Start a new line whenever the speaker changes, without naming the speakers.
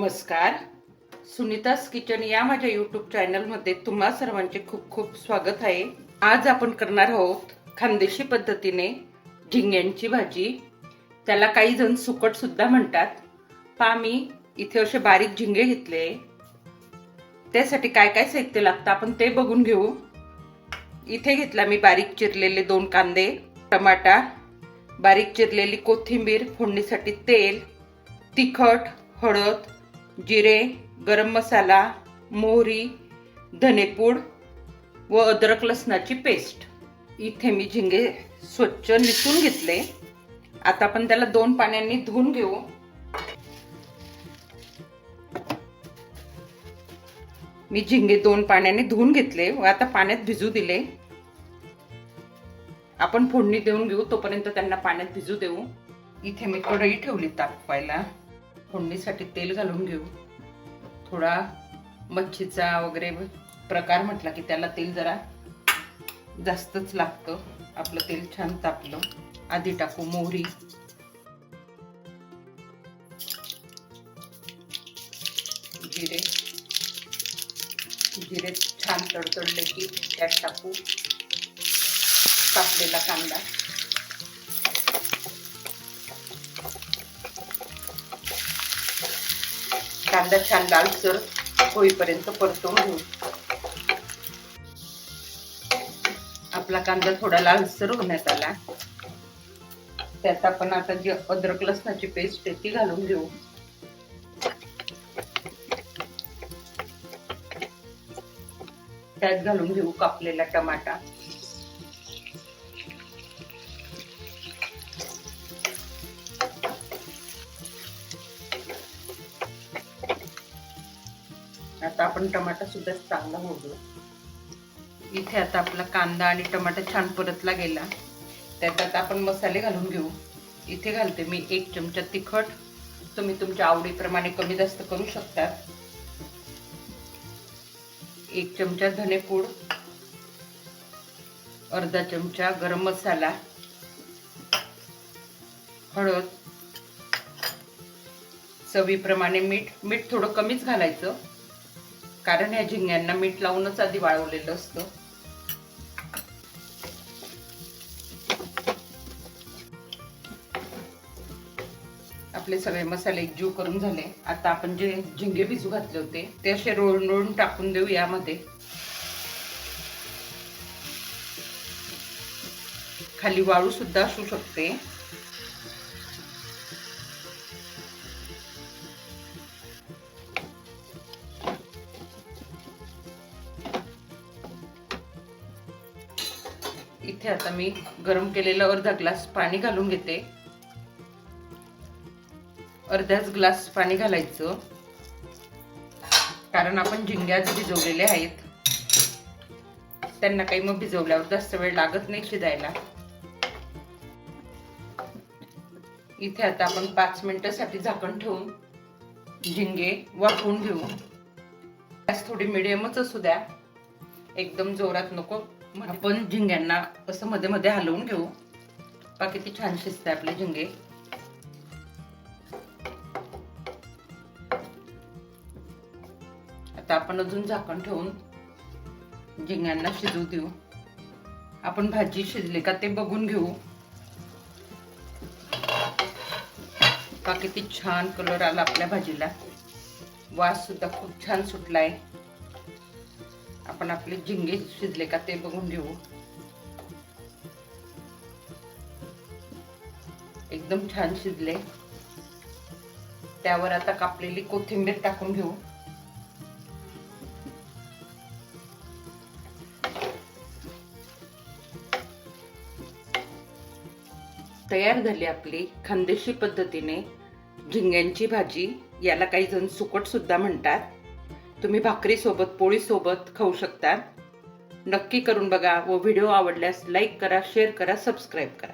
नमस्कार. सुनीताज किचन या माझ्या यूट्यूब चॅनलमध्ये तुम्हा सर्वांचे खूप खूप स्वागत आहे. आज आपण करणार आहोत खानदेशी पद्धतीने झिंग्यांची भाजी. त्याला काही जण सुकट सुद्धा म्हणतात. मी इथे असे बारीक झिंगे घेतले. त्यासाठी काय काय साहित्य लागतं आपण ते बघून घेऊ. इथे घेतला मी बारीक चिरलेले 2 कांदे, टमाटा, बारीक चिरलेली कोथिंबीर, फोडणीसाठी तेल, तिखट, हळद, जिरे, गरम मसाला, मोहरी, धनेपूड व अद्रक लसणाची पेस्ट. इथे मी झिंगे स्वच्छ निसून घेतले. आता आपण त्याला 2 पाण्याने धुवून घेऊ. मी झिंगे 2 पाण्याने धुवून घेतले व आता पाण्यात भिजू दिले. आपण फोडणी देऊन घेऊ, तोपर्यंत त्यांना पाण्यात भिजू देऊ. इथे मी कढई ठेवली तापवायला. फोडणीसाठी तेल घालून घेऊ. थोडा मच्छीचा वगैरे प्रकार म्हटला की त्याला तेल जरा जास्तच लागतं. आपलं तेल छान तापलं. आधी टाकू मोहरी, जिरे. जिरे छान तडतडले की त्यात टाकू कापलेला कांदा. कांदा छान लालसर होईपर्यंत परतवून घेऊ. आपला कांदा थोडा लालसर होण्यात आला. त्यात आपण आता जी अद्रक लसणाची पेस्ट आहे ती घालून घेऊ. त्यात घालून घेऊ कापलेला टमाटा. आता आपण टमाटा सुद्धा चांगला होऊ देऊ. इथे आता आपला कांदा आणि टमाटा छान परतला गेला. त्यात आता आपण मसाले घालून घेऊ. इथे घालते मी 1 चमचा तिखट. तुम्ही तुमच्या आवडीप्रमाणे कमी जास्त करू शकता. 1 चमचा धनेपूड, अर्धा चमचा गरम मसाला, हळद, चवीप्रमाणे मीठ. मीठ थोडं कमीच घालायचं, कारण ह्या झिंग्यांना मीठ लावूनच आधी वाळवलेलं असतं. आपले सगळे मसाले एकजीव करून झाले. आता आपण जे झिंगे भिजू घातले होते ते असे रोळून रोळून टाकून देऊ यामध्ये. खाली वाळू सुद्धा असू शकते. इथे आता मी गरम केलेलं अर्धा ग्लास पाणी घालून घेते. अर्धाच ग्लास पाणी घालायचं, कारण आपण झिंग्याच भिजवलेले आहेत. त्यांना काही मग भिजवल्यावर जास्त वेळ लागत नाही शिजायला. इथे आता आपण 5 मिनिटांसाठी झाकण ठेवून झिंगे वाफवून घेऊ. गॅस थोडी मिडियमच असू द्या, एकदम जोरात नको. आपण झिंग्यांना असं मध्ये मध्ये हलवून घेऊ. किती छान शिजते आपले झिंगे. आता आपण अजून झाकण ठेवून झिंग्यांना शिजू देऊ. आपण भाजी शिजली का ते बघून घेऊ. किती छान कलर आला आपल्या भाजीला. वास सुद्धा खूप छान सुटलाय. आपण आपले झिंगे शिजले का ते बघून घेऊ. एकदम छान शिजले. त्यावर आता कापलेली कोथिंबीर टाकून घेऊ. तयार झाली आपली खानदेशी पद्धतीने झिंग्यांची भाजी. याला काही जण सुकट सुद्धा म्हणतात. तुम्ही भाकरी सोबत, पोळी सोबत खाऊ शकता. नक्की करून बघा व व्हिडिओ आवडल्यास लाईक करा, शेअर करा, सबस्क्राईब करा.